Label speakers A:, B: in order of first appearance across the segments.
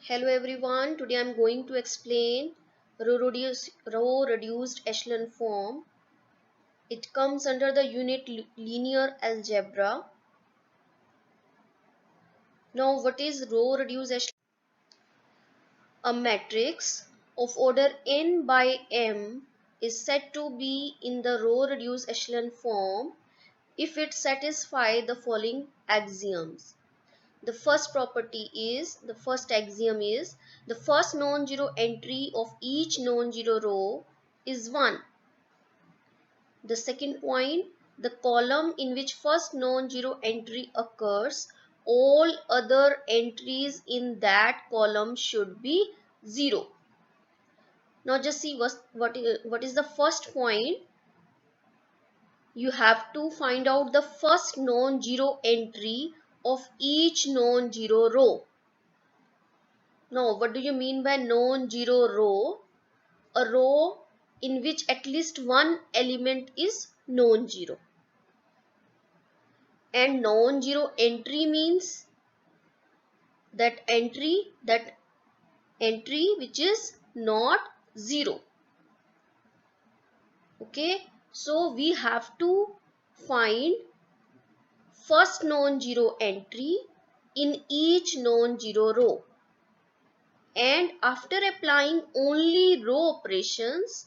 A: Hello everyone, today I am going to explain row reduced echelon form. It comes under the unit linear algebra. Now what is row reduced echelon? A matrix of order n by m is said to be in the row reduced echelon form if it satisfies the following axioms. The first axiom is the first non-zero entry of each non-zero row is 1. The second point, the column in which first non-zero entry occurs, all other entries in that column should be 0. Now just see what is the first point. You have to find out the first non-zero entry of each non-zero row. Now, what do you mean by non-zero row? A row in which at least one element is non-zero. And non-zero entry means that entry which is not 0. Okay, so we have to find first non-zero entry in each non-zero row. And after applying only row operations,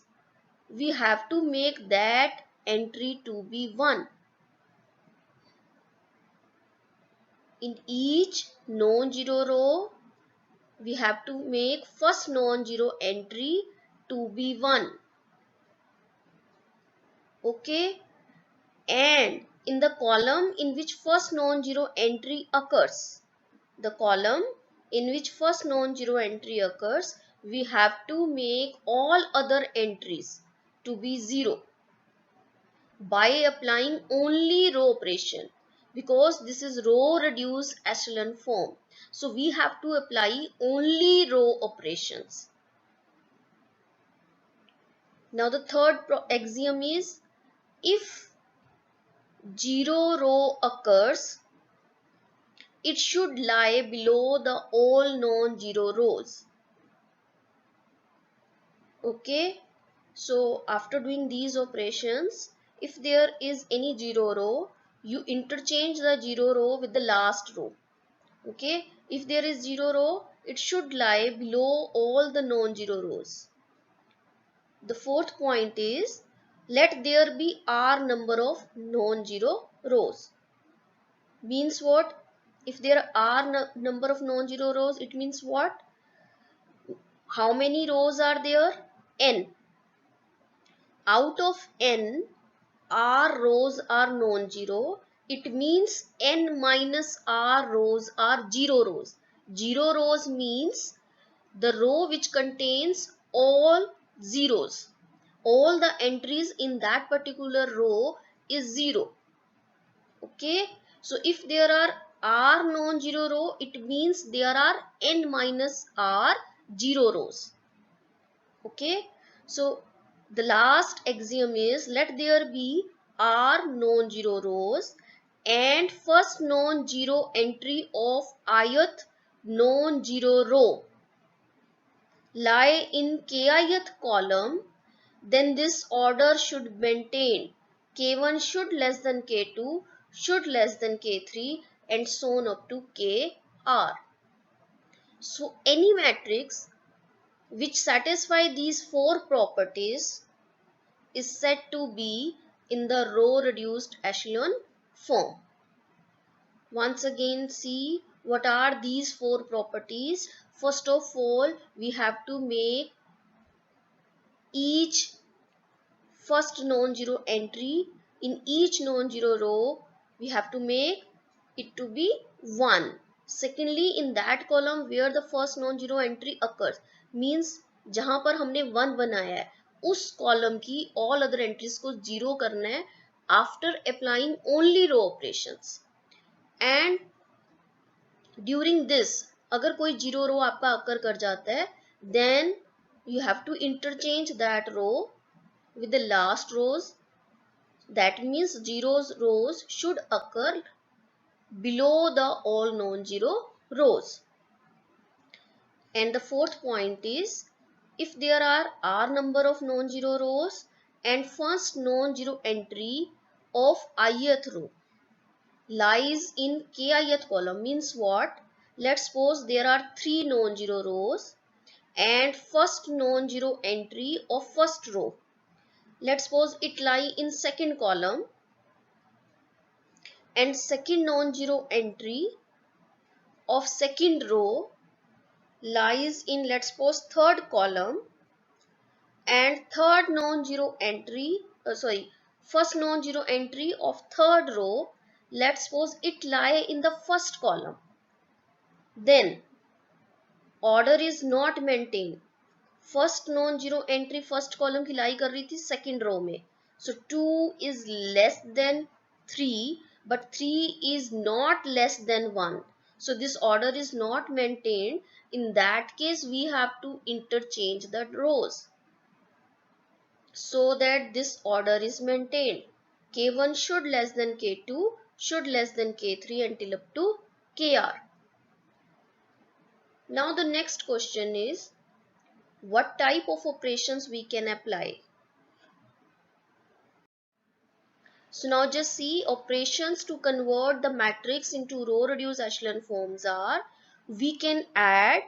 A: we have to make that entry to be 1. In each non-zero row, we have to make first non-zero entry to be 1. Okay, and in the column in which first non-zero entry occurs, we have to make all other entries to be 0 by applying only row operation, because this is row reduced echelon form. So we have to apply only row operations. Now the third axiom is if 0 row occurs, it should lie below the all non-zero rows. Okay, so after doing these operations, if there is any 0 row, you interchange the 0 row with the last row. Okay, if there is 0 row, it should lie below all the non-zero rows. The fourth point is let there be r number of non-zero rows. Means what? If there are number of non-zero rows, it means what? How many rows are there? N. Out of n, r rows are non-zero. It means n minus r rows are 0 rows. 0 rows means the row which contains all zeros. All the entries in that particular row is 0. Okay, so if there are r non-zero row, it means there are n minus r 0 rows. Okay, so the last axiom is let there be r non-zero rows and first non-zero entry of ith non-zero row lie in kith column, then this order should maintain. K1 should less than K2, should less than K3, and so on up to Kr. So any matrix which satisfy these four properties is said to be in the row reduced echelon form. Once again, see what are these four properties. First of all, we have to make each first non-zero entry in each non-zero row. We have to make it to be 1. Secondly, in that column where the first non-zero entry occurs, means जहां पर हमने 1 बनाया है, उस column की all other entries को 0 करना है after applying only row operations. And during this, अगर कोई 0 row आपका occur कर जाता है, then you have to interchange that row with the last rows. That means 0 rows should occur below the all non-zero rows. And the fourth point is, if there are r number of non-zero rows and first non-zero entry of ith row lies in kith column, means what? Let's suppose there are 3 non-zero rows and first non-zero entry of first row, let's suppose it lie in second column, and second non-zero entry of second row lies in, let's suppose, third column, and third non-zero entry first non-zero entry of third row, let's suppose it lie in the first column, then order is not maintained. First non zero entry first column की लाई कर रही थी second row में, सो 2 is less than 3 but 3 is not less than 1, so this order is not maintained. In that case we have to interchange the rows so that this order is maintained. K1 should less than K2, should less than K3 until up to Kr. Now the next question is, what type of operations we can apply? So now just see, operations to convert the matrix into row reduced echelon forms are, we can add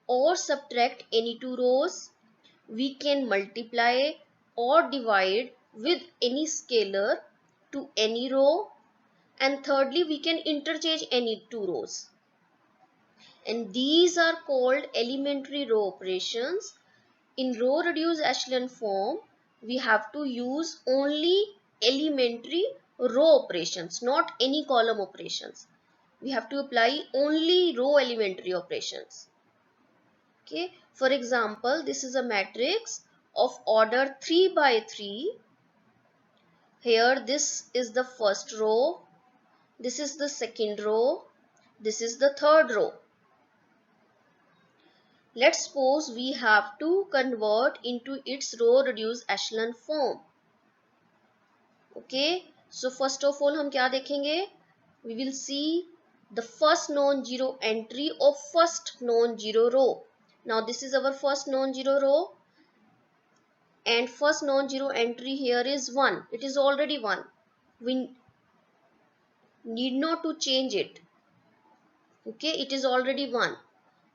A: or subtract any two rows, we can multiply or divide with any scalar to any row, and thirdly we can interchange any two rows. And these are called elementary row operations. In row reduced echelon form, we have to use only elementary row operations, not any column operations. We have to apply only row elementary operations. Okay, for example, this is a matrix of order 3 by 3. Here this is the first row, this is the second row, this is the third row. Let's suppose we have to convert into its row reduced echelon form. Okay, so first of all हम क्या देखेंगे? We will see the first non-zero entry of first non-zero row. Now this is our first non-zero row, and first non-zero entry here is 1. It is already 1. We need not to change it. Okay, it is already 1.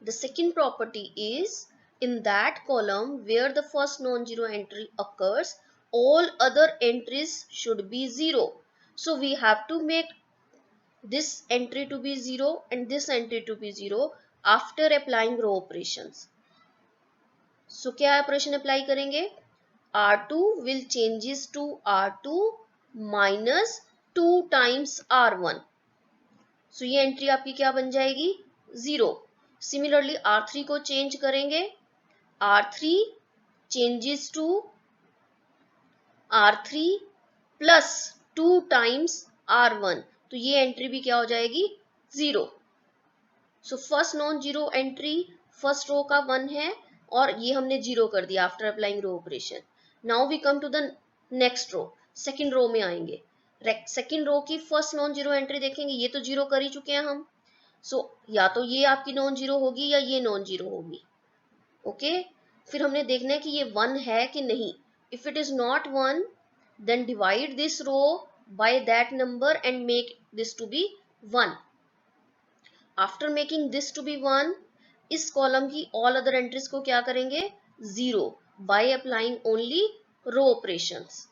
A: The second property is, in that column where the first non-zero entry occurs, all other entries should be 0. So we have to make this entry to be 0 and this entry to be 0 after applying row operations. So क्या operation apply करेंगे? R2 will changes to R2 minus 2 times R1. So ये entry आपकी क्या बन जाएगी? 0. Similarly R3 को change करेंगे, R3 changes to R3 plus 2 times R1, तो ये एंट्री भी क्या हो जाएगी? 0. So first non zero entry first row का 1 है और ये हमने 0 कर दिया after applying row operation. Now we come to the next row, second row में आएंगे. सेकंड रो की फर्स्ट नॉन जीरो एंट्री देखेंगे, ये तो 0 कर ही चुके हैं हम. सो या तो ये आपकी नॉन जीरो होगी या ये नॉन जीरो होगी. ओके, फिर हमने देखना है कि ये 1 है कि नहीं. If it is not 1, then divide this row by that number and make this to be 1. After making this to be 1, इस कॉलम की ऑल अदर एंट्रीज को क्या करेंगे? 0 by applying only row operations.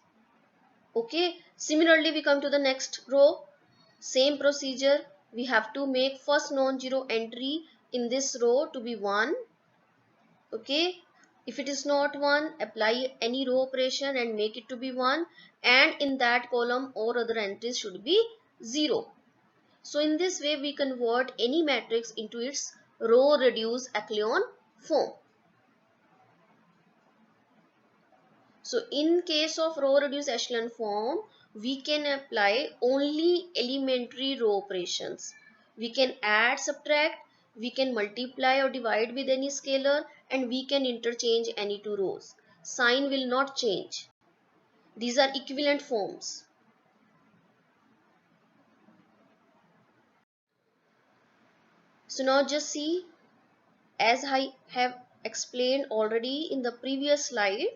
A: Okay, similarly we come to the next row. Same procedure, we have to make first non-zero entry in this row to be 1. Okay, if it is not 1, apply any row operation and make it to be 1, and in that column all other entries should be 0. So in this way we convert any matrix into its row reduced echelon form. So in case of row reduced echelon form, we can apply only elementary row operations. We can add, subtract, we can multiply or divide with any scalar, and we can interchange any two rows. Sign will not change. These are equivalent forms. So now just see, as I have explained already in the previous slide,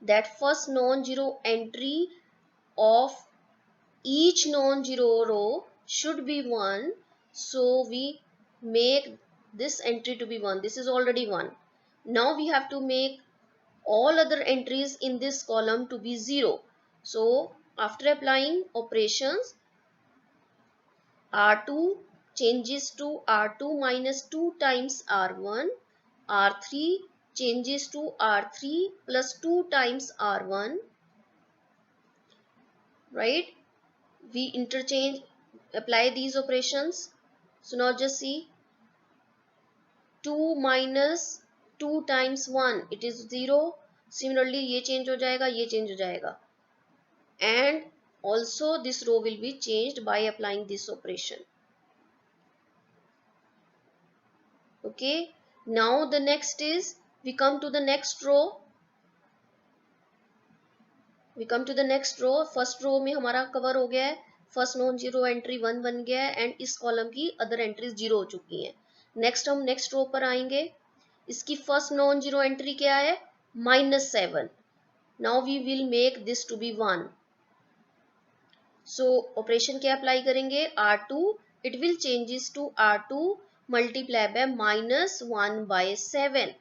A: that first non-zero entry of each non-zero row should be 1. So we make this entry to be 1. This is already 1. Now we have to make all other entries in this column to be 0. So after applying operations, R2 changes to R2 minus 2 times R1. R3 changes to R3 plus 2 times R1. Right? We interchange, apply these operations. So now just see, 2 minus 2 times 1, it is 0. Similarly ये change हो जाएगा, ये change हो जाएगा. And also this row will be changed by applying this operation. Okay, now the next is, we come to the next row. First row में हमारा cover हो गया है, फर्स्ट नॉन जीरो एंट्री 1 बन गया है एंड इस कॉलम की अदर एंट्रीज 0 हो चुकी हैं. नेक्स्ट हम नेक्स्ट रो पर आएंगे. इसकी फर्स्ट नॉन जीरो एंट्री क्या है? -7. Now we will make this to be 1. So operation क्या अप्लाई करेंगे? R2, it will changes to R2 multiply by -1/7.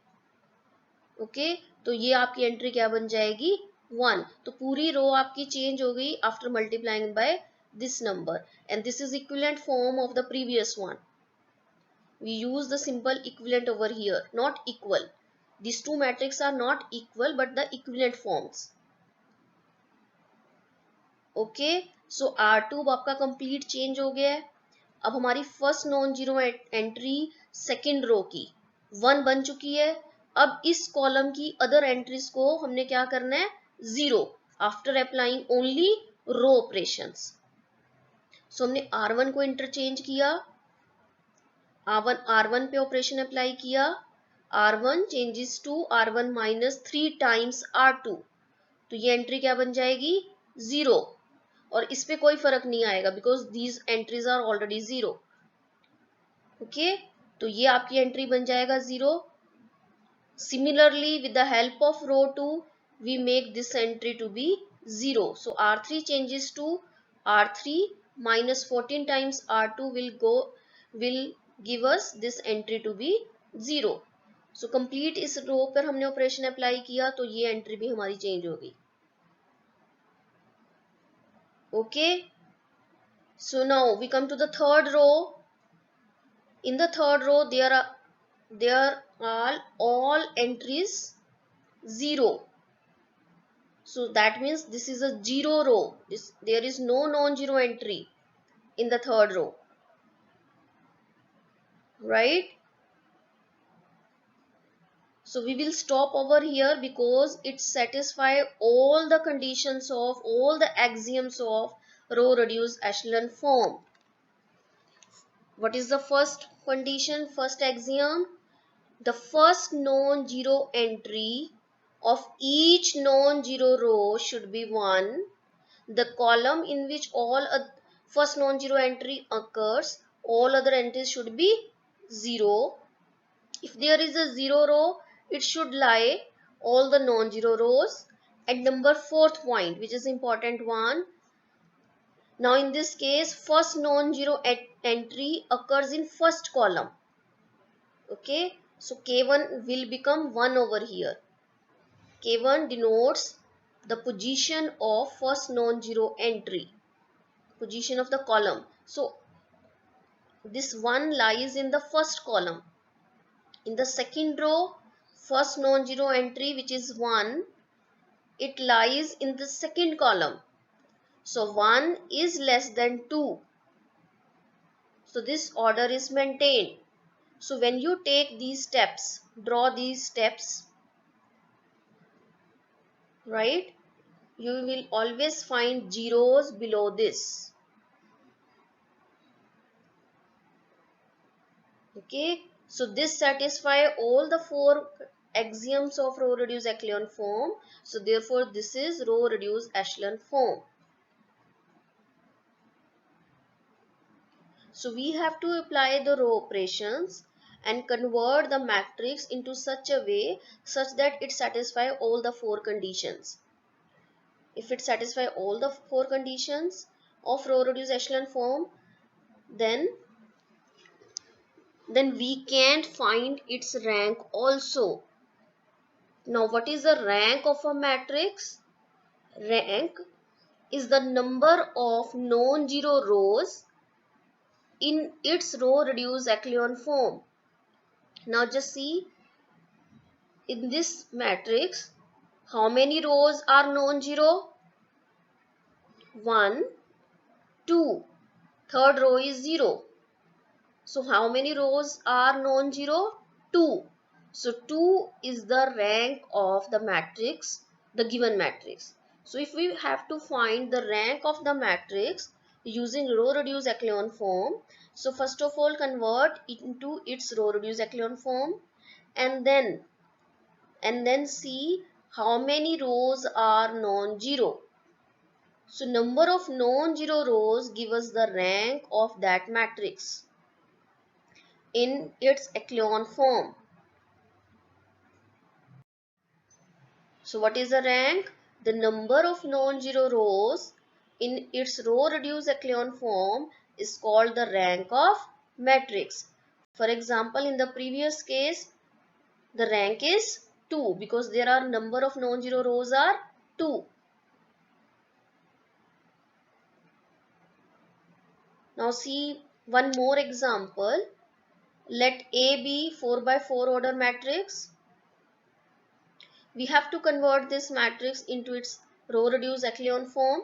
A: Okay, तो ये आपकी एंट्री क्या बन जाएगी? 1. तो पूरी रो आपकी चेंज हो गई after multiplying by this number, and this is equivalent form of the previous one. We use the simple equivalent over here, not equal. These two matrices are not equal but the equivalent forms. Okay, so R2 आपका complete change हो गया है. अब हमारी first non zero entry second row की 1 बन चुकी है. अब इस कॉलम की अदर एंट्रीज को हमने क्या करना है? 0 after applying only row operations. सो हमने R1 को इंटरचेंज किया, R1 पे ऑपरेशन अप्लाई किया. R1 changes to R1 minus 3 times R2. तो ये एंट्री क्या बन जाएगी? 0. और इस पे कोई फर्क नहीं आएगा because these entries are already 0. Okay, तो ये आपकी एंट्री बन जाएगा 0. Similarly with the help of row 2 we make this entry to be 0. So R3 changes to R3 minus 14 times R2 will give us this entry to be 0. So complete इस रो पर हमने operation apply किया तो ये entry भी हमारी change हो गई. Okay, so now we come to the third row. In the third row there are all entries 0. So that means this is a 0 row. There is no non-zero entry in the third row, right? So we will stop over here because it satisfies all the conditions of all the axioms of row reduced echelon form. What is the first condition, first axiom? The first non-zero entry of each non-zero row should be 1. The column in which all first non-zero entry occurs, all other entries should be 0. If there is a 0 row, it should lie all the non-zero rows. And number 4th point, which is important one. Now in this case, first non-zero entry occurs in first column. Okay, so K1 will become 1 over here. K1 denotes the position of first non-zero entry, position of the column. So this 1 lies in the first column. In the second row, first non-zero entry, which is 1, it lies in the second column. So 1 is less than 2. So this order is maintained. So when you take these steps, draw these steps, right, you will always find zeros below this. Okay, so this satisfies all the 4 axioms of row reduced echelon form. So therefore this is row reduced echelon form. So we have to apply the row operations, and convert the matrix into such a way such that it satisfies all the four conditions. If it satisfies all the four conditions of row reduced echelon form, then we can't find its rank also. Now what is the rank of a matrix? Rank is the number of non-zero rows in its row reduced echelon form. Now just see, in this matrix, how many rows are non-zero? 1, 2. Third row is 0. So how many rows are non-zero? 2. So 2 is the rank of the matrix, the given matrix. So if we have to find the rank of the matrix using row reduced echelon form, so first of all convert it into its row reduced echelon form, and then see how many rows are non-zero. So number of non-zero rows give us the rank of that matrix in its echelon form. So what is the rank? The number of non-zero rows in its row reduced echelon form is called the rank of matrix. For example, in the previous case, the rank is 2 because there are number of non-zero rows are 2. Now see one more example. Let A be 4 by 4 order matrix. We have to convert this matrix into its row reduced echelon form.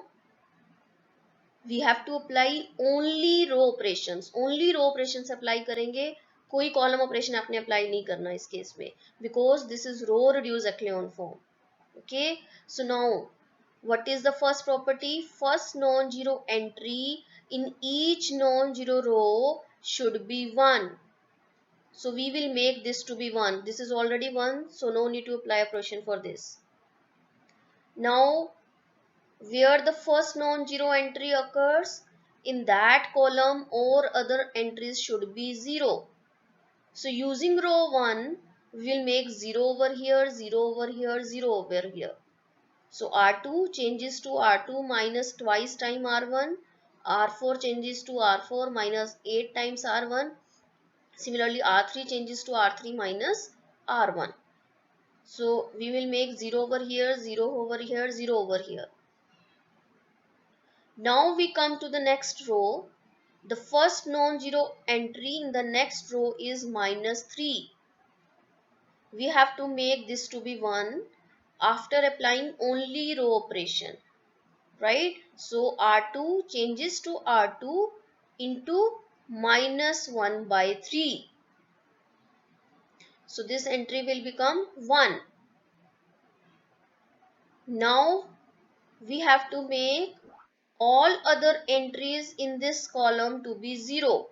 A: We have to apply only row operations. Only row operations apply करेंगे, कोई column operation आपने apply नहीं करना इस case में, because this is row reduced echelon form. Okay, so now what is the first property? First non-zero entry in each non-zero row should be 1. So we will make this to be 1. This is already 1, so no need to apply operation for this. Now where the first non-zero entry occurs, in that column or other entries should be 0. So using row 1, we will make 0 over here, 0 over here, 0 over here. So R2 changes to R2 minus twice time R1. R4 changes to R4 minus 8 times R1. Similarly, R3 changes to R3 minus R1. So we will make 0 over here, 0 over here, 0 over here. Now we come to the next row. The first non-zero entry in the next row is minus 3. We have to make this to be 1 after applying only row operation, right? So R2 changes to R2 into minus 1 by 3. So this entry will become 1. Now we have to make all other entries in this column to be 0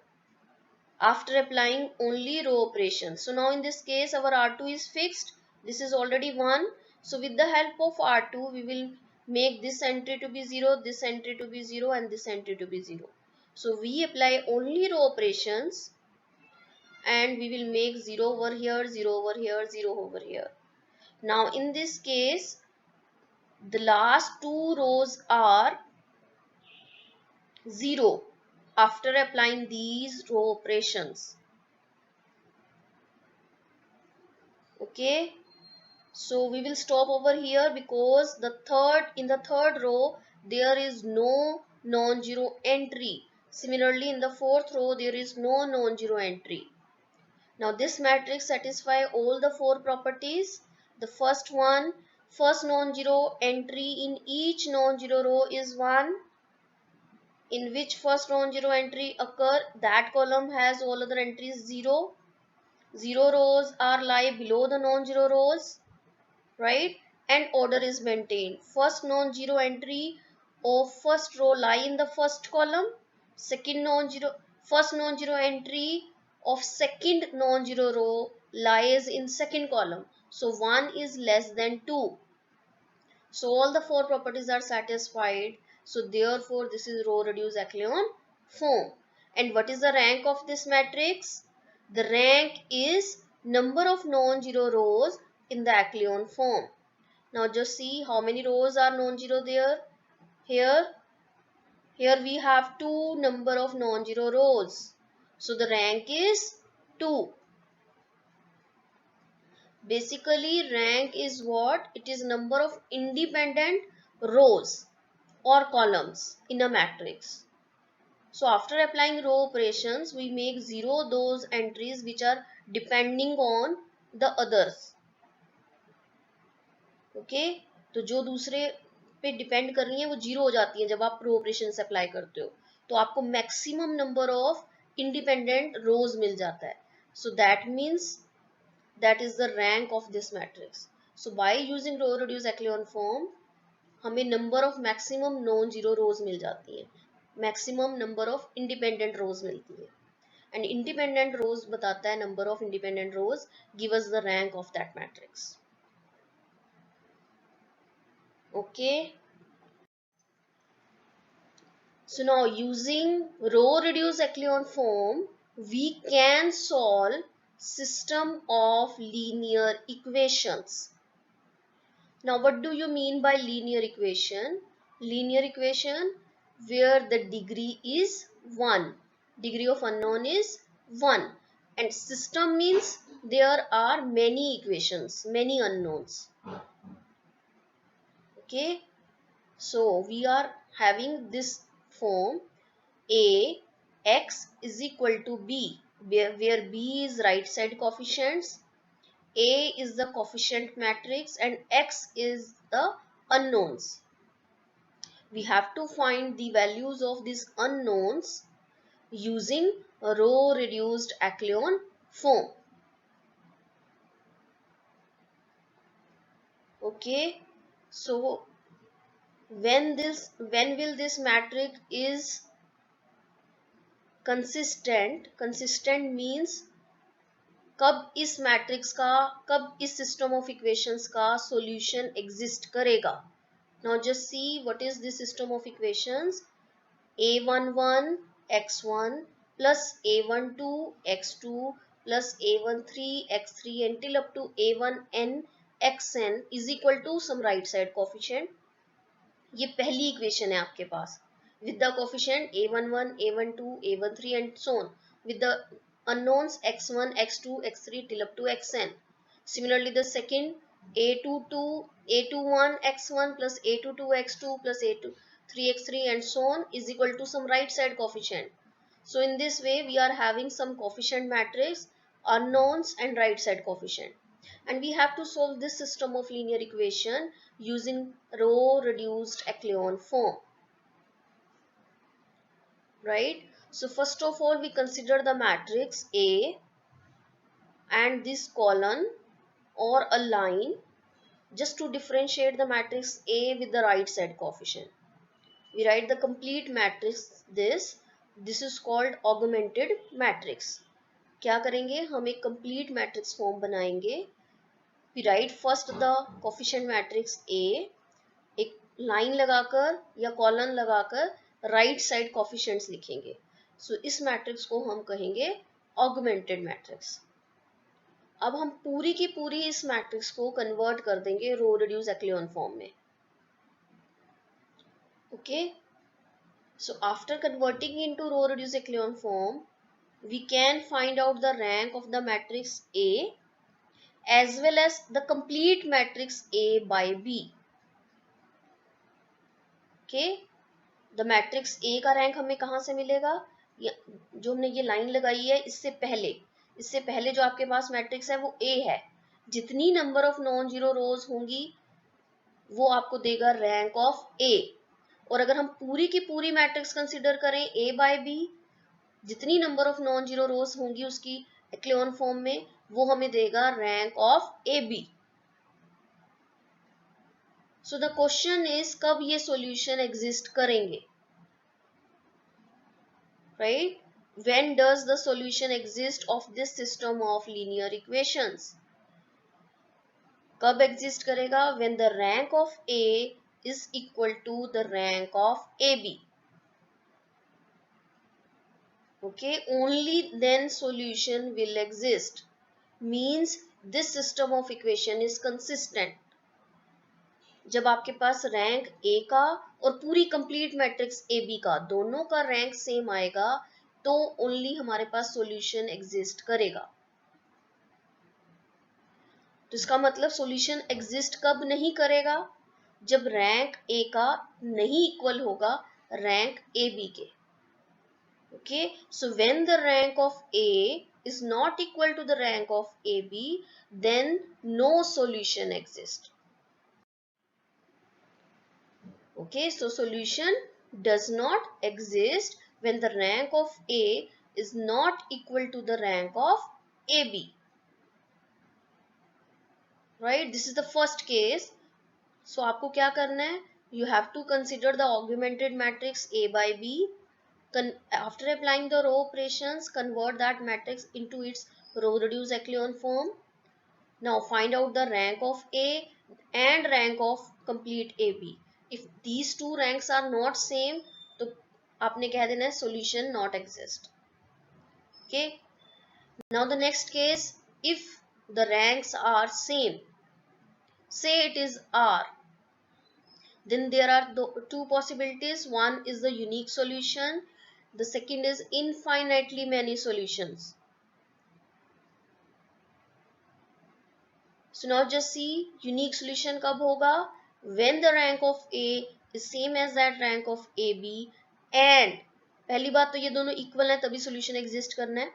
A: after applying only row operations. So now in this case our R2 is fixed. This is already 1. So with the help of R2 we will make this entry to be 0, this entry to be 0 and this entry to be 0. So we apply only row operations and we will make 0 over here, 0 over here, 0 over here. Now in this case the last two rows are 0 after applying these row operations. Okay, so we will stop over here because in the third row there is no non-zero entry. Similarly in the fourth row there is no non-zero entry. Now this matrix satisfies all the four properties. The first one, first non-zero entry in each non-zero row is 1. In which first non-zero entry occur, that column has all other entries 0. 0 rows are lie below the non-zero rows, right? And order is maintained. First non-zero entry of first row lie in the first column. First non-zero entry of second non-zero row lies in second column. So 1 is less than 2. So all the four properties are satisfied. So therefore this is row reduced echelon form. And what is the rank of this matrix? The rank is number of non-zero rows in the echelon form. Now just see how many rows are non-zero there. Here we have 2 number of non-zero rows. So the rank is 2. Basically rank is what? It is number of independent rows or columns in a matrix. So after applying row operations, we make 0 those entries which are depending on the others. Okay? तो जो दूसरे पे depend कर रही है वो 0 हो जाती है जब आप रो ऑपरेशन से अप्लाई करते हो. तो आपको मैक्सिमम नंबर ऑफ इंडिपेंडेंट रोज मिल जाता है. So that means that is the rank of this matrix. So by using row reduced echelon form, हमें number of maximum non zero rows मिल जाती है, maximum number of independent rows मिलती है. And independent rows बताता है number of independent rows give us the rank of that matrix. Okay, so now using row reduced echelon form we can solve system of linear equations. Now what do you mean by linear equation? Linear equation where the degree is 1, degree of unknown is 1, and system means there are many equations, many unknowns. Okay, so we are having this form a x is equal to b, where b is right side coefficients, a is the coefficient matrix, and x is the unknowns. We have to find the values of these unknowns using row reduced echelon form. Okay, so when will this matrix is consistent? Consistent means कब इस matrix का, कब इस system of equations का solution exist करेगा. Now just see what is this system of equations. a11 x1 plus a12 x2 plus a13 x3 until up to a1n xn is equal to some right side coefficient. ये पहली equation है आपके पास with the coefficient a11 a12 a13 and so on with the unknowns x1 x2 x3 till up to xn. Similarly the second a21 x1 plus a22 x2 plus a23 x3 and so on is equal to some right side coefficient. So in this way we are having some coefficient matrix, unknowns and right side coefficient, and we have to solve this system of linear equation using row reduced echelon form. Right? So first of all we consider the matrix A and this column or a line just to differentiate the matrix A with the right side coefficient. We write the complete matrix this is called augmented matrix. क्या करेंगे, हम एक complete matrix form बनाएंगे. We write first the coefficient matrix A, एक line लगाकर या column लगाकर right side coefficients लिखेंगे. सो इस मैट्रिक्स को हम कहेंगे ऑगमेंटेड मैट्रिक्स. अब हम पूरी की पूरी इस मैट्रिक्स को कन्वर्ट कर देंगे रो रिड्यूस एक्लियन फॉर्म में. Okay, so after converting into row reduce echelon form we can find out the rank of the matrix A as well as the complete matrix A by B. Okay, the matrix A का rank हमें कहाँ से मिलेगा, जो हमने ये line लगाई है इससे पहले जो आपके पास मैट्रिक्स है वो ए है. जितनी number of non zero rows होंगी वो आपको देगा रैंक ऑफ ए. और अगर हम पूरी की पूरी मैट्रिक्स कंसिडर करें ए बाय बी, जितनी number of non zero rows होंगी उसकी एक्लियन फॉर्म में वो हमें देगा rank of A B. So the question is कब ये सॉल्यूशन एग्जिस्ट करेंगे. Right? When does the solution exist of this system of linear equations? कब exist करेगा? When the rank of A is equal to the rank of AB. Okay, only then solution will exist. Means this system of equation is consistent. जब आपके पास rank A का और पूरी complete matrix A B का दोनों का rank same आएगा तो ओनली हमारे पास सॉल्यूशन एग्जिस्ट करेगा. तो इसका मतलब सॉल्यूशन एग्जिस्ट कब नहीं करेगा? जब रैंक ए का नहीं इक्वल होगा रैंक ए बी के. Okay, so when the rank of A is not equal to the rank of AB, then no solution exists. Okay, so solution does not exist when the rank of A is not equal to the rank of AB. Right, this is the first case. So आपको क्या करना है? You have to consider the augmented matrix A by B. After applying the row operations, convert that matrix into its row reduced echelon form. Now find out the rank of A and rank of complete AB. If these two ranks are not same, तो आपने कह देना है solution not exist. Okay. Now the next case, if the ranks are same, say it is R, then there are two possibilities. One is the unique solution. The second is infinitely many solutions. So now just see unique solution कब होगा? When the rank of A is same as that rank of AB and पहली बात तो ये दोनों equal है तभी solution exist करना है.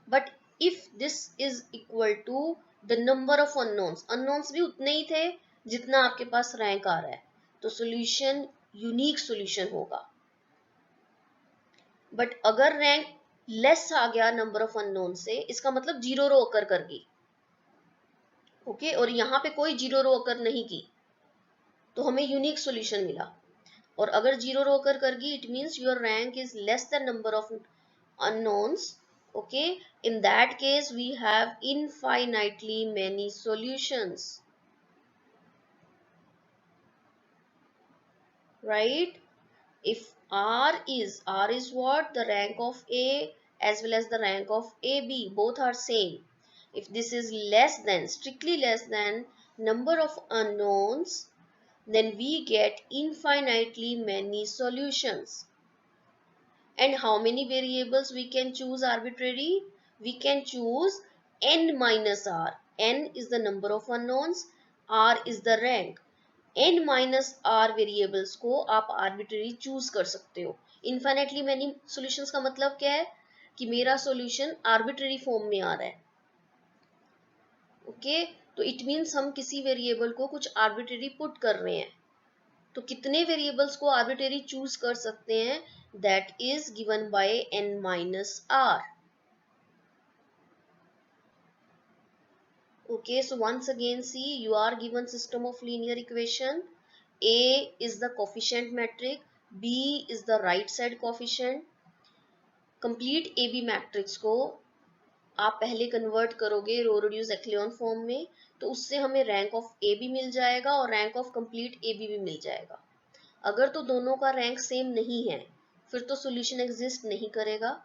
A: But if this is equal to the number of unknowns, unknowns भी उतने ही थे जितना आपके पास rank आ रहा है, तो solution unique solution होगा. But अगर rank less आ गया number of unknowns से, इसका मतलब जीरो रो occur कर गई. ओके, और यहाँ पे कोई जीरो रो अकर नहीं की तो हमें यूनिक सॉल्यूशन मिला. और अगर जीरो रो अकर कर गई it means your rank is less than number of unknowns. Okay, in that case we have infinitely many solutions. Right, if R is what? The rank of A as well as the rank of AB, both are same. If this is less than, strictly less than number of unknowns, then we get infinitely many solutions. And how many variables we can choose arbitrary? We can choose n minus r. N is the number of unknowns, r is the rank. n minus R variables को आप arbitrary choose कर सकते हो. Infinitely many solutions का मतलब क्या है कि मेरा सॉल्यूशन आर्बिट्ररी फॉर्म में आ रहा है. ओके, तो इट मींस हम किसी वेरिएबल को कुछ आर्बिट्ररी पुट कर रहे हैं. तो कितने वेरिएबल्स को आर्बिट्ररी चूज कर सकते हैं? That is given by n minus R. Okay, so once again see, you are given system of linear equation. A is the coefficient matrix, B is the right side coefficient. Complete AB matrix को आप पहले convert करोगे रो reduce echelon form में, तो उससे हमें rank of ए भी मिल जाएगा और rank of complete A B भी मिल जाएगा. अगर तो दोनों का रैंक सेम नहीं है फिर तो सॉल्यूशन एग्जिस्ट नहीं करेगा.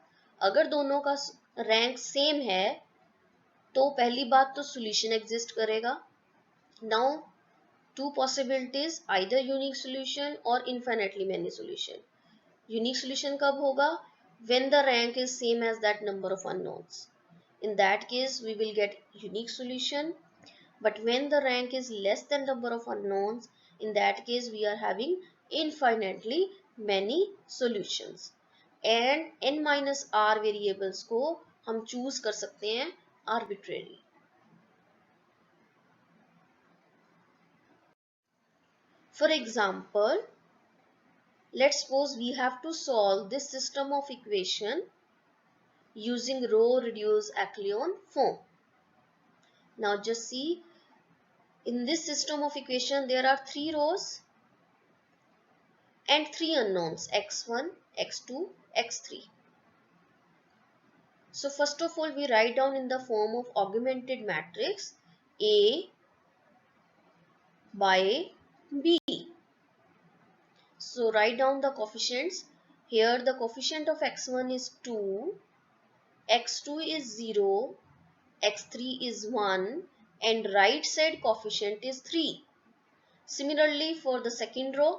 A: अगर दोनों का रैंक सेम है तो पहली बात तो सॉल्यूशन एग्जिस्ट करेगा. Now two possibilities, either unique solution or infinitely many solution. Unique solution कब होगा? When the rank is same as that number of unknowns. In that case we will get unique solution. But when the rank is less than number of unknowns, in that case we are having infinitely many solutions. And n minus r variables को हम choose कर सकते हैं arbitrary. For example, let's suppose we have to solve this system of equation using row reduced echelon form. Now just see, in this system of equation there are 3 rows and 3 unknowns, x1, x2, x3. So first of all we write down in the form of augmented matrix A by B. So write down the coefficients. Here the coefficient of x1 is 2, x2 is 0, x3 is 1, and right side coefficient is 3. Similarly, for the second row,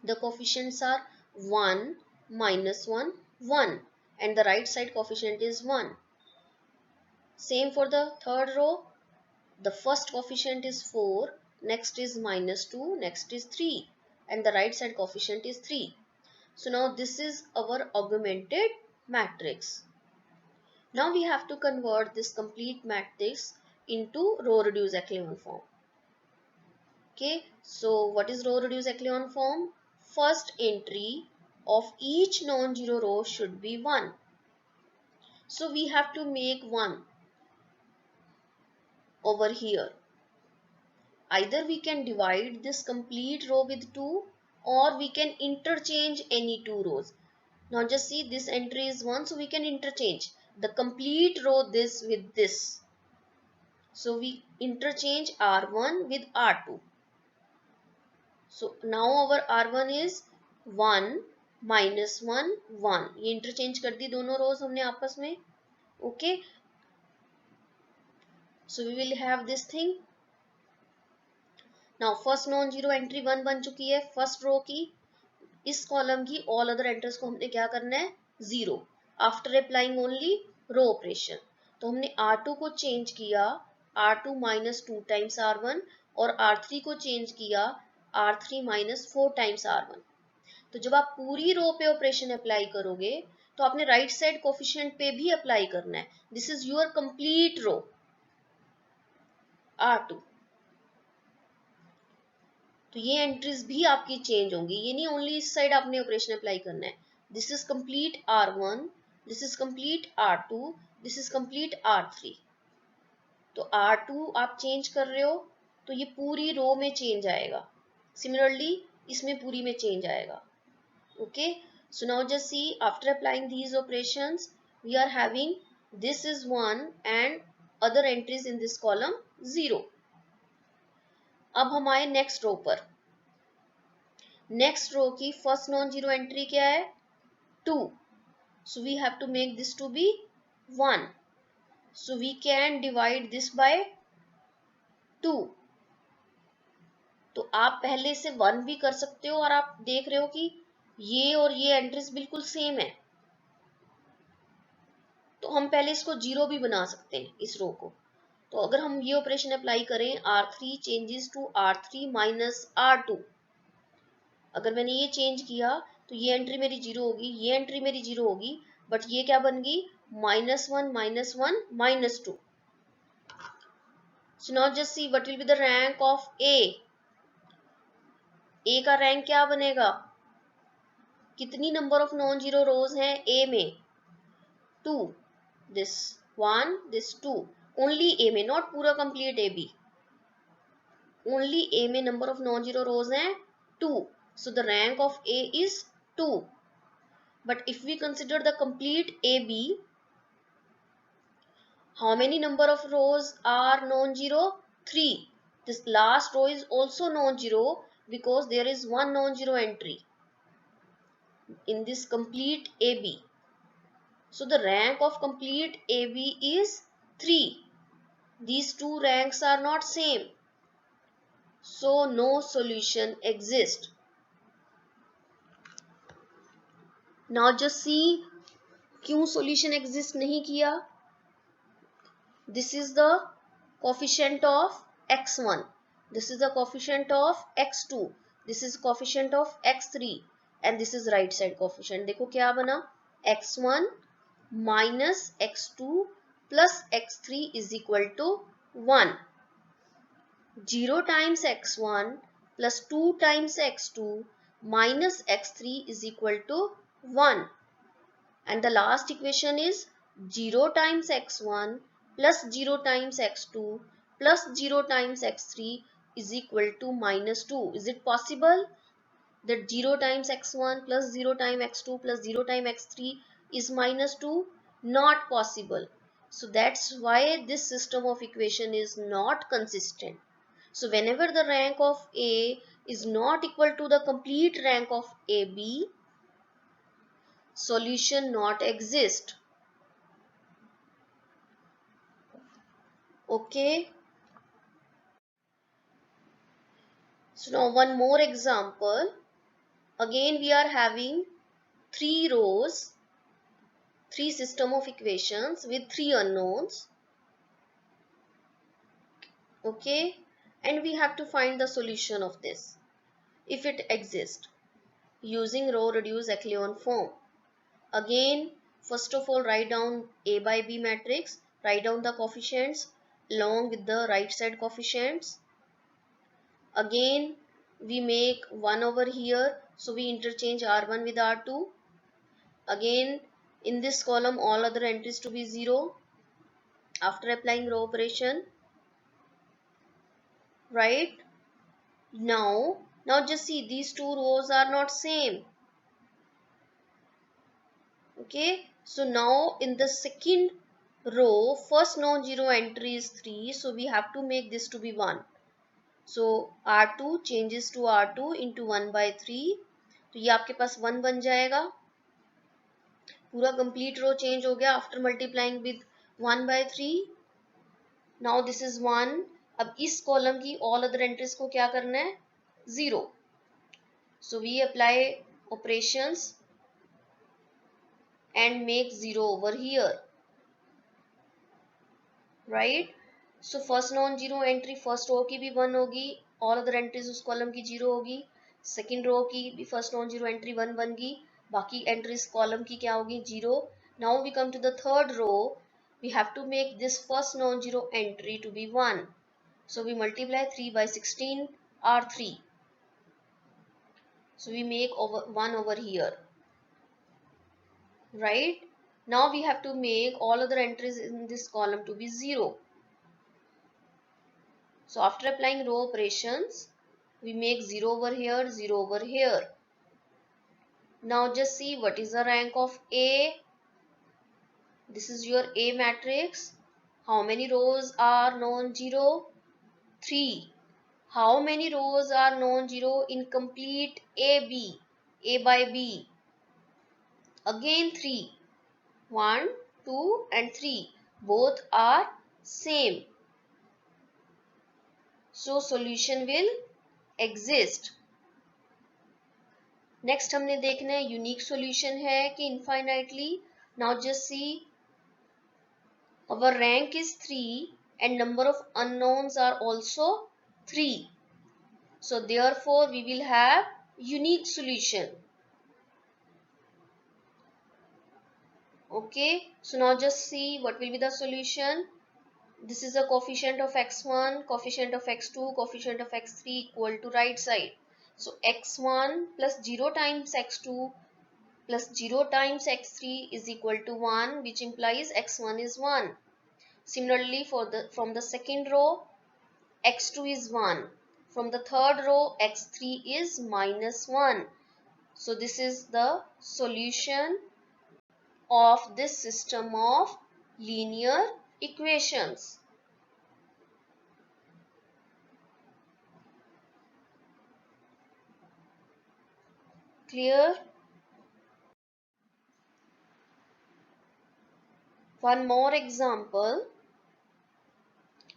A: the coefficients are 1, -1, 1, and the right side coefficient is 1. Same for the third row, the first coefficient is 4, next is -2, next is 3, and the right side coefficient is 3. So now this is our augmented matrix. Now we have to convert this complete matrix into row reduced echelon form. Okay, so what is row reduced echelon form? First entry of each non-zero row should be 1. So we have to make 1 over here. Either we can divide this complete row with 2, or we can interchange any two rows. Now just see, this entry is 1, so we can interchange the complete row this with this. So we interchange R1 with R2. So now our R1 is 1, -1, 1. ये interchange कर दी दोनों रोज हमने आपस में. Okay. So we will have this thing. Now first non zero entry 1 बन चुकी है first row की. इस कॉलम की ऑल अदर एंटर्स को हमने क्या करना है? 0. After applying only row operation. तो हमने R2 को चेंज किया R2 -2 टाइम्स R1 और R3 को चेंज किया R3 -4 टाइम्स R1. तो जब आप पूरी रो पे ऑपरेशन अप्लाई करोगे तो आपने राइट साइड कोफिशिएंट पे भी अप्लाई करना है. This is your complete row R2. तो ये एंट्रीज भी आपकी चेंज होंगी. ये नहीं ओनली इस साइड आपने ऑपरेशन अप्लाई करना है. This is complete R1, this is complete R2, this is complete R3. तो R2 आप चेंज कर रहे हो तो ये पूरी रो में चेंज आएगा. सिमिलरली इसमें पूरी में चेंज आएगा. Okay, so now just see, after applying these operations we are having this is 1 and other entries in this column 0. अब हम आए नेक्स्ट रो पर. नेक्स्ट रो की फर्स्ट नॉन जीरो एंट्री क्या है? 2. So we have to make this to be 1. So we can divide this by 2. तो आप पहले से 1 भी कर सकते हो और आप देख रहे हो कि ये और ये एंट्रीज बिल्कुल सेम है. तो हम पहले इसको 0 भी बना सकते हैं इस रो को. तो अगर हम ये ऑपरेशन अप्लाई करें R3 changes to R3 minus R2. अगर मैंने ये चेंज किया तो ये एंट्री मेरी 0 होगी, ये एंट्री मेरी 0 होगी, बट ये क्या बन गई? -1 -1 -2. So now just see what will be the rank of A. A का रैंक क्या बनेगा? कितनी नंबर ऑफ नॉन जीरो रोज हैं A में? 2. This 1, this 2. Only A में, not पूरा complete AB. Only A में number of non-zero rows हैं 2. So the rank of A is 2. But if we consider the complete AB, how many number of rows are non-zero? 3. This last row is also non-zero because there is one non-zero entry in this complete AB. So the rank of complete AB is 3. These two ranks are not same. So no solution exists. Now just see क्यों solution exist नहीं किया. This is the coefficient of x1. This is the coefficient of x2. This is coefficient of x3. And this is right side coefficient. देखो क्या बना? x1 minus x2 plus x3 is equal to 1. 0 times x1 plus 2 times x2 minus x3 is equal to 1. And the last equation is 0 times x1 plus 0 times x2 plus 0 times x3 is equal to -2. Is it possible that 0 times x1 plus 0 times x2 plus 0 times x3 is -2? Not possible. So that's why this system of equation is not consistent. So whenever the rank of A is not equal to the complete rank of AB, solution not exist. Okay. So now one more example. Again we are having three rows, three system of equations with three unknowns. Okay. And we have to find the solution of this, if it exists, using row reduced echelon form. Again, first of all, write down A by B matrix, write down the coefficients along with the right side coefficients. Again, we make 1 over here, so we interchange R1 with R2. Again, in this column, all other entries to be 0 after applying row operation, right? Now just see, these two rows are not same. Okay, so now in the second row, first non-zero entry is 3, so we have to make this to be 1. So R2 changes to R2 into 1 by 3, तो ये आपके पास 1 बन जाएगा. पूरा complete row change हो गया after multiplying with 1 by 3. Now this is 1. अब इस column की all other entries को क्या करना है? 0. So we apply operations and make 0 over here, right? So first non zero entry first row की भी 1 होगी, ऑल अदर एंट्रीज उस कॉलम की 0 होगी. सेकंड रो की भी फर्स्ट नॉन जीरो एंट्री 1 बन गई, बाकी एंट्रीज कॉलम की क्या होगी? 0. Now we come to the third row, we have to make this first non zero entry to be 1. So we multiply 3 by 16 R3. So we make 1 over here, right? Now we have to make all other entries in this column to be 0. So after applying row operations, we make 0 over here, 0 over here. Now just see what is the rank of A. This is your A matrix. How many rows are non-zero? 3. How many rows are non-zero in complete AB? A by B. Again 3. 1, 2 and 3. Both are same. So solution will exist. Next हमने देखना है unique solution है कि infinitely. Now just see, our rank is 3 and number of unknowns are also 3. So therefore we will have unique solution. Okay, so now just see what will be the solution. This is the coefficient of x1, coefficient of x2, coefficient of x3 equal to right side. So x1 plus 0 times x2 plus 0 times x3 is equal to 1, which implies x1 is 1. Similarly, from the second row, x2 is 1. From the third row, x3 is minus 1. So this is the solution of this system of linear equations. Clear? One more example.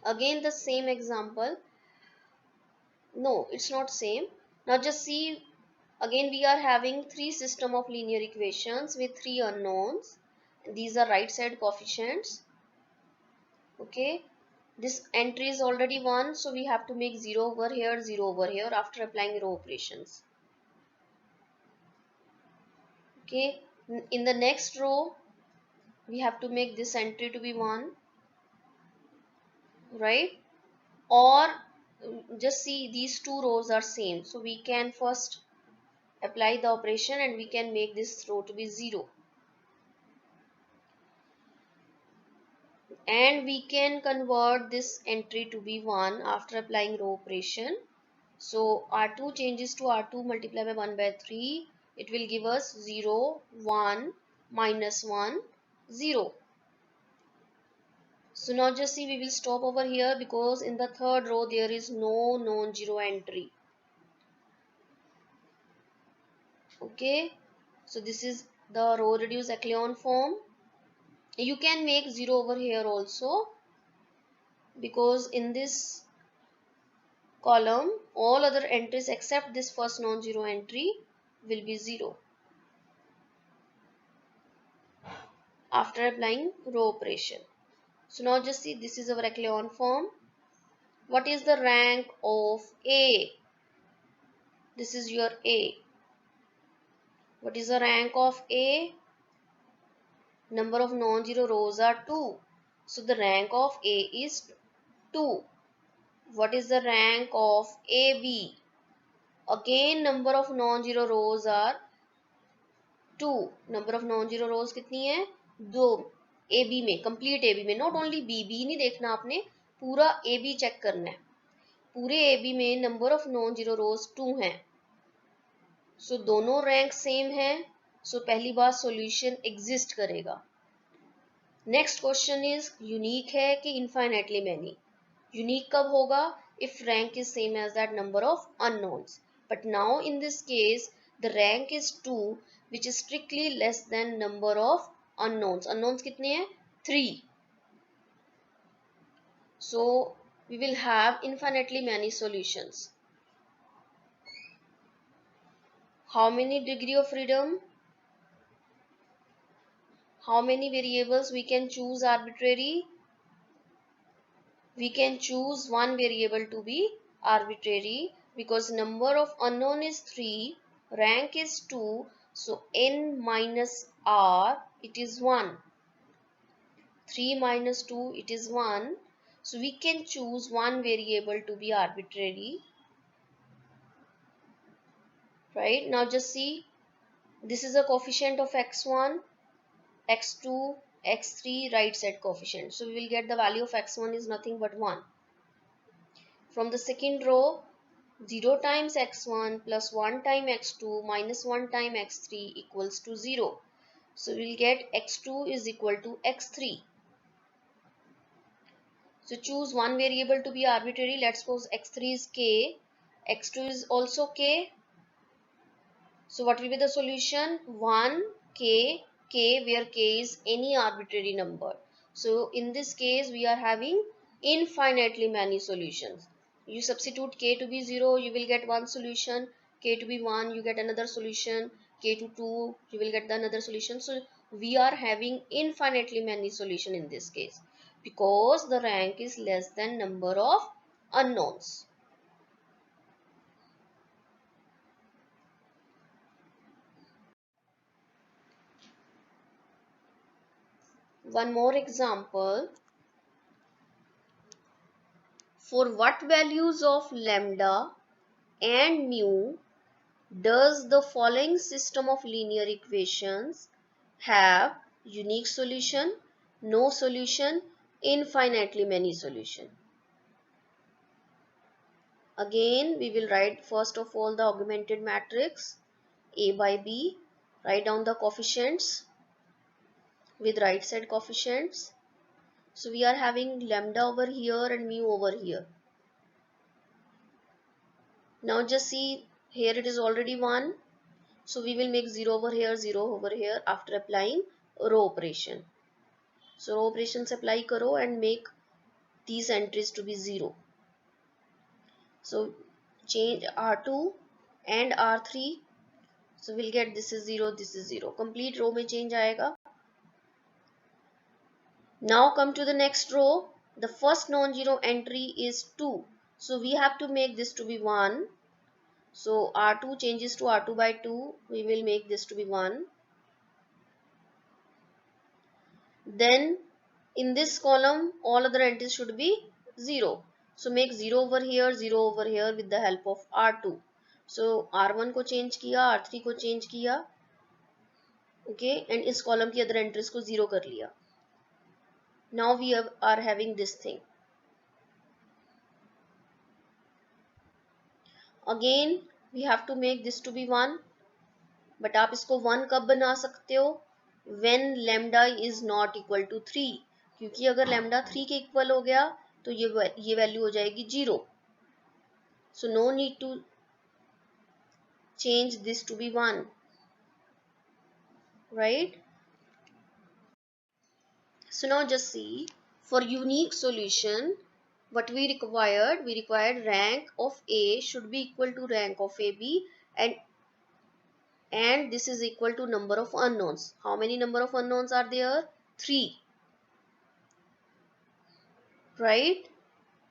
A: Again the same example. No, it's not same. Now just see, again we are having three system of linear equations with three unknowns. These are right side coefficients. Okay, this entry is already 1, so we have to make 0 over here, 0 over here after applying row operations. Okay, in the next row we have to make this entry to be 1, right? Or just see, these two rows are same, so we can first apply the operation and we can make this row to be 0. And we can convert this entry to be 1 after applying row operation. So R2 changes to R2 multiplied by 1 by 3. It will give us 0, 1, minus 1, 0. So now just see, we will stop over here because in the third row there is no non-zero entry. Okay, so this is the row reduced echelon form. You can make 0 over here also, because in this column all other entries except this first non-zero entry will be 0 after applying row operation. So now just see, this is our echelon form. What is the rank of A? This is your A. What is the rank of A? Number of non-zero rows are 2. So the rank of A is 2. What is the rank of AB? Again number of non-zero rows are 2. Number of non-zero rows कितनी है? 2. AB में, complete AB में, not only B नहीं देखना आपने, पूरा AB check करना है. पूरे AB में number of non-zero rows 2 हैं. So दोनों रैंक सेम है. So पहली बार सॉल्यूशन एग्जिस्ट करेगा. नेक्स्ट क्वेश्चन इज यूनिक है कि इनफाइनाइटली मैनी. यूनिक कब होगा? If rank is same as that number of unknowns. But now in this case the rank is 2 which is strictly less than number of unknowns. Unknowns कितने हैं? 3. So we will have infinitely many solutions. How many degree of freedom? How many variables we can choose arbitrary? We can choose one variable to be arbitrary because number of unknown is 3, rank is 2, so n minus r, it is 1. 3 minus 2, it is 1. So we can choose one variable to be arbitrary. Right? Now just see, this is a coefficient of x1, x2, x3, right side coefficient. So we will get the value of x1 is nothing but 1. From the second row, 0 times x1 plus 1 times x2 minus 1 times x3 equals to 0. So we will get x2 is equal to x3. So choose one variable to be arbitrary. Let's suppose x3 is k, x2 is also k. So what will be the solution? 1 k, where k is any arbitrary number. So in this case we are having infinitely many solutions. You substitute k to be 0, you will get one solution. K to be 1, you get another solution. K to 2, you will get another solution. So we are having infinitely many solutions in this case because the rank is less than number of unknowns. One more example. For what values of lambda and mu does the following system of linear equations have unique solution, no solution, infinitely many solution? Again, we will write first of all the augmented matrix A by B. Write down the coefficients with right side coefficients. So we are having lambda over here and mu over here. Now just see, here it is already 1. So we will make 0 over here, 0 over here after applying row operation. So row operations apply karo and make these entries to be 0. So change R2 and R3. So we'll get this is 0, this is 0. Complete row mein change aayega. Now come to the next row. The first non-zero entry is 2. So we have to make this to be 1. So R2 changes to R2 by 2. We will make this to be 1. Then in this column all other entries should be 0. So make 0 over here, 0 over here with the help of R2. So R1 को change किया, R3 को change किया. Okay, and इस column की other entries को 0 कर लिया. Now we are having this thing. Again we have to make this to be 1. But आप इसको 1 कब बना सकते हो? When lambda is not equal to 3. क्योंकि अगर lambda 3 के इक्वल हो गया तो ये वैल्यू हो जाएगी 0. So no need to change this to be 1. right? So now just see, for unique solution, what we required rank of A should be equal to rank of AB, and this is equal to number of unknowns. How many number of unknowns are there? 3, right?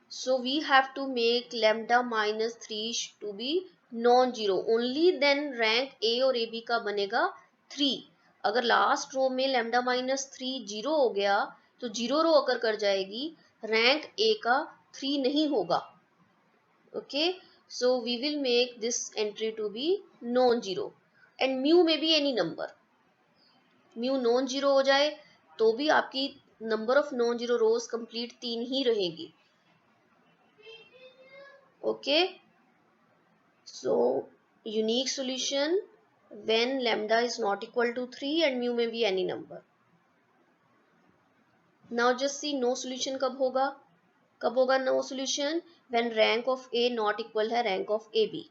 A: So we have to make lambda minus 3 to be non-zero. Only then rank A और AB का बनेगा 3. अगर last row में lambda minus 3 zero हो गया तो zero रो अगर कर जाएगी, रैंक A का 3 नहीं होगा. Okay, so we will make this entry to be non-zero, and mu may be any number. mu non-zero हो जाए तो भी आपकी number of non-zero rows complete 3 ही रहेगी. Okay, so unique solution when lambda is not equal to 3 and mu may be any number. Now just see no solution कब होगा no solution? When rank of A not equal है rank of AB.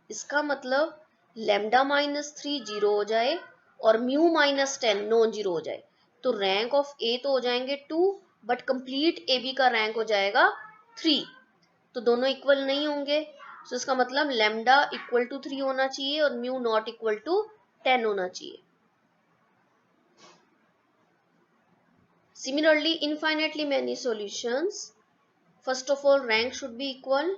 A: इसका मतलब lambda minus 3 zero हो जाए और mu minus 10 non zero हो जाए तो rank of A तो हो जाएंगे 2, but complete AB का rank हो जाएगा 3. तो दोनों इक्वल नहीं होंगे. तो इसका मतलब लैम्डा इक्वल टू 3 होना चाहिए और म्यू नॉट इक्वल टू 10 होना चाहिए. Similarly, infinitely many solutions, first of all rank should be equal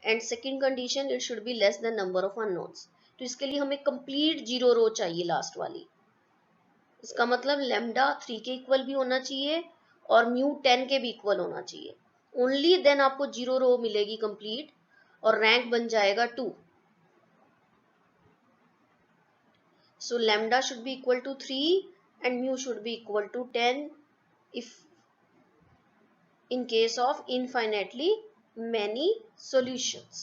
A: and second condition it should be less than number of unknowns. तो इसके लिए हमें कंप्लीट जीरो रो चाहिए लास्ट वाली. इसका मतलब लैम्डा 3 के इक्वल भी होना चाहिए और म्यू 10 के भी इक्वल होना चाहिए. ओनली देन आपको जीरो रो मिलेगी कंप्लीट और रैंक बन जाएगा 2. So lambda should be equal to 3 and mu should be equal to 10 if in case of infinitely many solutions.